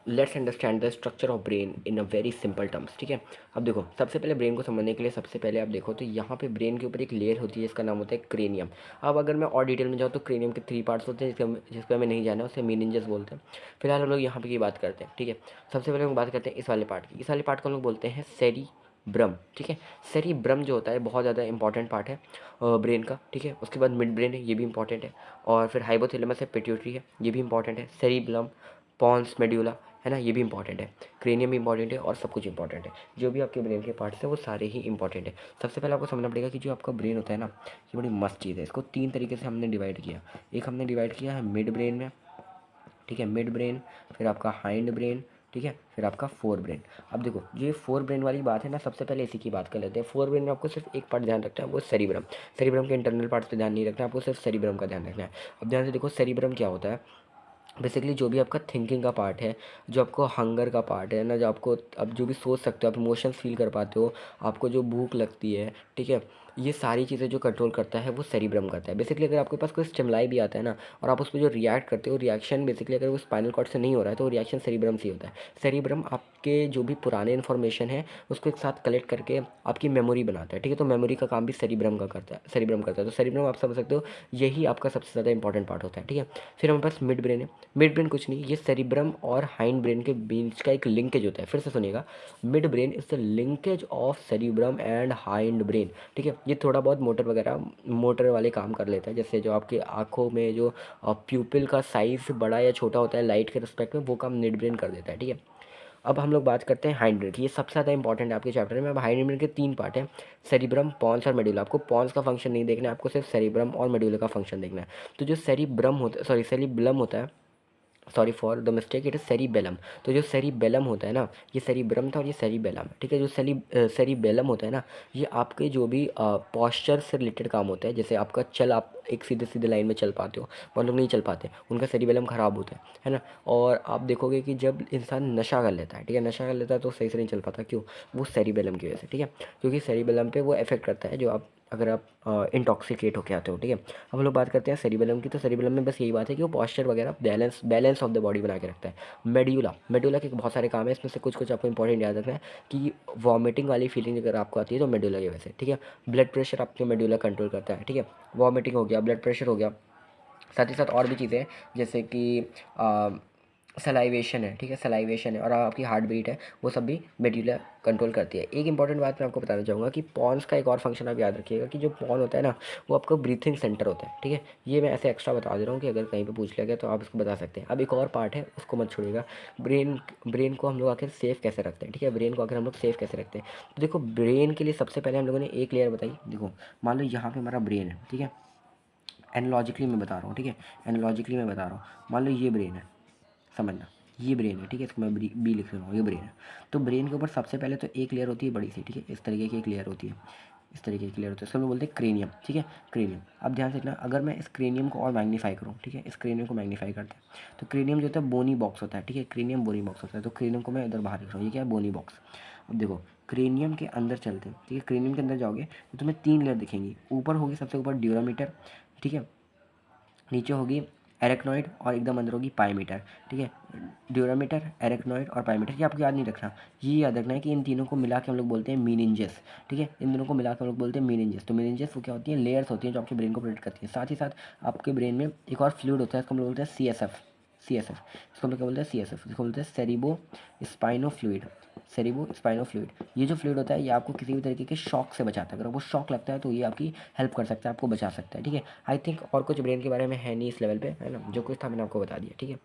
Let's understand the structure of brain in a very simple terms. ठीक है, अब देखो सबसे पहले ब्रेन को समझने के लिए सबसे पहले आप देखो तो यहाँ पे ब्रेन के ऊपर एक लेयर होती है, इसका नाम होता है क्रेनियम। अब अगर मैं और डिटेल में जाऊँ तो क्रेनियम के 3 पार्ट्स होते हैं, जिस पर हमें नहीं जाना है, उसे मीनिंजेस बोलते हैं। फिलहाल हम लोग यहाँ पे की बात करते हैं। ठीक है, सबसे पहले हम बात करते हैं इस वाले पार्ट की। इस वाले पार्ट को हम लोग बोलते हैं सेरिब्रम। ठीक है, सेरिब्रम जो होता है बहुत ज़्यादा इंपॉर्टेंट पार्ट है ब्रेन का। ठीक है, उसके बाद मिड ब्रेन है, ये भी इंपॉर्टेंट है। और फिर हाइपोथैलेमस है, पिट्यूटरी है, ये भी इंपॉर्टेंट है। सेरिबलम, पॉन्स मेड्यूला है ना, ये भी इंपॉर्टेंट है। क्रेनियम भी इंपॉर्टेंट है और सब कुछ इंपॉर्टेंट है। जो भी आपके ब्रेन के पार्ट्स हैं वो सारे ही इंपॉर्टेंट है। सबसे पहले आपको समझना पड़ेगा कि जो आपका ब्रेन होता है ना, ये बड़ी मस्त चीज़ है। इसको 3 तरीके से हमने डिवाइड किया। एक हमने डिवाइड किया है मिड ब्रेन में। ठीक है, मिड ब्रेन, फिर आपका हाइंड ब्रेन, ठीक है, फिर आपका फोर ब्रेन। अब देखो जो ये फोर ब्रेन वाली बात है ना, सबसे पहले इसी की बात कर लेते हैं। फोर ब्रेन में आपको सिर्फ एक पार्ट ध्यान रखना है, वो सेरिब्रम। सेरिब्रम के इंटरनल पार्ट पे ध्यान नहीं रखना है, आपको सिर्फ सेरिब्रम का ध्यान रखना है। अब ध्यान से देखो सेरिब्रम क्या होता है। बेसिकली जो भी आपका थिंकिंग का पार्ट है, जो आपको हंगर का पार्ट है ना, जो आपको अब जो भी सोच सकते हो, आप इमोशंस फील कर पाते हो, आपको जो भूख लगती है, ठीक है, ये सारी चीज़ें जो कंट्रोल करता है वो सेरिब्रम करता है। बेसिकली अगर आपके पास कोई स्टिमुलाई भी आता है ना और आप उस पर जो रिएक्ट करते हो, रिएक्शन बेसिकली अगर वो स्पाइनल कॉर्ड से नहीं हो रहा है तो वो रिएक्शन सेरिब्रम से ही होता है। सेरिब्रम आपके जो भी पुराने इन्फॉर्मेशन है उसको एक साथ कलेक्ट करके आपकी मेमोरी बनाता है। ठीक है, तो मेमोरी का काम भी सेरिब्रम का करता है, सेरिब्रम करता है। तो सेरिब्रम आप समझ सकते हो, यही आपका सबसे ज़्यादा इंपॉर्टेंट पार्ट होता है। ठीक है, फिर हमारे पास मिड ब्रेन है। मिड ब्रेन कुछ नहीं, ये सेरिब्रम और हाइंड ब्रेन के बीच का एक लिंकेज होता है। फिर से सुनिएगा, mid brain is the linkage of cerebrum and hind brain. ठीक है, ये थोड़ा बहुत मोटर वगैरह, मोटर वाले काम कर लेता है, जैसे जो आपकी आंखों में जो प्यूपिल का साइज बड़ा या छोटा होता है लाइट के रिस्पेक्ट में, वो काम मिड ब्रेन कर देता है। ठीक है, अब हम लोग बात करते हैं हाइंड ब्रेन की। ये सबसे ज़्यादा इंपॉर्टेंट है आपके चैप्टर में। अब हाइंड ब्रेन के 3 पार्ट हैं, सेरिब्रम, पॉन्स और मेडुला। आपको पॉन्स का फंक्शन नहीं देखना है, आपको सिर्फ सेरिब्रम और मेडुला का फंक्शन देखना है। तो जो सेरिब्रम होता है, सॉरी सेरिब्लम होता है, sorry for the mistake, it is cerebellum. तो जो सेरिबेलम होता है ना, ये सेरिब्रम था और ये सेरिबेलम है। ठीक है, जो सेरिबेलम होता है ना, ये आपके जो भी पॉस्चर से रिलेटेड काम होता है, जैसे आपका चल, आप एक सीधे सीधे लाइन में चल पाते हो, बहुत लोग नहीं चल पाते, उनका सेरिबेलम ख़राब होता है ना। और आप देखोगे कि जब इंसान नशा कर लेता है, ठीक है, नशा कर लेता है तो सही से नहीं चल पाता। क्यों? वो सेरिबेलम की वजह से। ठीक है, क्योंकि सेरिबेलम पे वो इफेक्ट करता है जो आप, अगर आप इंटॉक्सिकेट होके आते हो। ठीक है, अब हम लोग बात करते हैं सेरिबेलम की। तो सेरिबेलम में बस यही बात है कि वो पॉस्चर वगैरह, बैलेंस ऑफ द बॉडी बना के रखता है। मेड्यूला, मेडुला के बहुत सारे काम है, इसमें से कुछ कुछ आपको इंपॉर्टेंट याद रखना है कि वॉमिटिंग वाली फीलिंग अगर आपको आती है तो मेडुला की वजह से। ठीक है, ब्लड प्रेशर आपके मेडुला कंट्रोल करता है। ठीक है, वॉमिटिंग हो गया, ब्लड प्रेशर हो गया, साथ ही साथ और भी चीज़ें हैं जैसे कि सलाइवेशन है। ठीक है, सलाइवेशन है, और आपकी हार्ट बीट है, वो सब भी मेडुला कंट्रोल करती है। एक इंपॉर्टेंट बात मैं आपको बताना चाहूँगा कि पॉन्स का एक और फंक्शन आप याद रखिएगा कि जो पॉन होता है ना, वो आपका ब्रीथिंग सेंटर होता है। ठीक है, ये मैं ऐसे एक्स्ट्रा बता दे रहा हूँ कि अगर कहीं पे पूछ लिया गया तो आप इसको बता सकते हैं। अब एक और पार्ट है, उसको मत छोड़िएगा। ब्रेन, ब्रेन को हम लोग आखिर सेफ कैसे रखते हैं? ठीक है, ब्रेन को आखिर हम लोग सेफ कैसे रखते हैं? तो देखो ब्रेन के लिए सबसे पहले हम लोगों ने एक लेयर बताई। देखो मान लो यहाँ पे हमारा ब्रेन है, ठीक है, एनालॉजिकली मैं बता रहा हूँ। ठीक है, एनालॉजिकली मैं बता रहा हूँ, मान लो ये ब्रेन है, समझना, ये ब्रेन है। ठीक है, इसको मैं बी लिख रहा हूँ, ये ब्रेन है। तो ब्रेन के ऊपर सबसे पहले तो एक लेयर होती है बड़ी सी। ठीक है, इस तरीके की एक लेयर होती है, इस तरीके की लेयर होती है, इसको हम लोग बोलते हैं क्रेनियम। ठीक है, क्रेनियम। अब ध्यान से रखना, अगर मैं इस क्रेनियम को और मैग्नीफाई करूँ, ठीक है, इस क्रेनियम को मैग्नीफाई करते हैं तो क्रेनियम जो होता है बोनी बॉक्स होता है। ठीक है, क्रेनियम बोनी बॉक्स होता है, तो क्रेनियम को मैं इधर बाहर लिख रहा हूँ, ये क्या है? बोनी बॉक्स। अब देखो क्रेनियम के अंदर चलते हैं। ठीक है, क्रेनियम के अंदर जाओगे तो तुम्हें 3 लेयर दिखेंगी। ऊपर होगी सबसे ऊपर ड्यूरामीटर, ठीक है, नीचे होगी एरेक्नॉइड, और एकदम अंदर होगी पाइमीटर। ठीक है, ड्यूरामीटर, एरेक्नॉइड और पाइमीटर, ये आपको याद नहीं रखना। ये याद रखना है कि इन तीनों को मिला के हम लोग बोलते हैं मीनिंजेस। ठीक है, इन दोनों को मिला के हम लोग बोलते हैं मीनिंजेस। तो मीनिंजेस वो क्या होती है? लेयर्स होती हैं जो आपके ब्रेन को प्रोटेक्ट करती हैं। साथ ही साथ आपके ब्रेन में एक और फ्लूइड होता है, इसको हम लोग बोलते हैं C S F. C S F, इसको हम लोग क्या बोलते हैं? सी एस एफ, इसको बोलते हैं सेरिबो स्पाइनो फ्लूइड। सेरिबो स्पाइनो फ्लूइड, ये जो फ्लूइड होता है ये आपको किसी भी तरीके के शॉक से बचाता है। अगर आपको शॉक लगता है तो ये आपकी हेल्प कर सकता है, आपको बचा सकता है। ठीक है, आई थिंक और कुछ ब्रेन के बारे में है नहीं इस लेवल पे, है ना, जो कुछ था मैंने आपको बता दिया। ठीक है।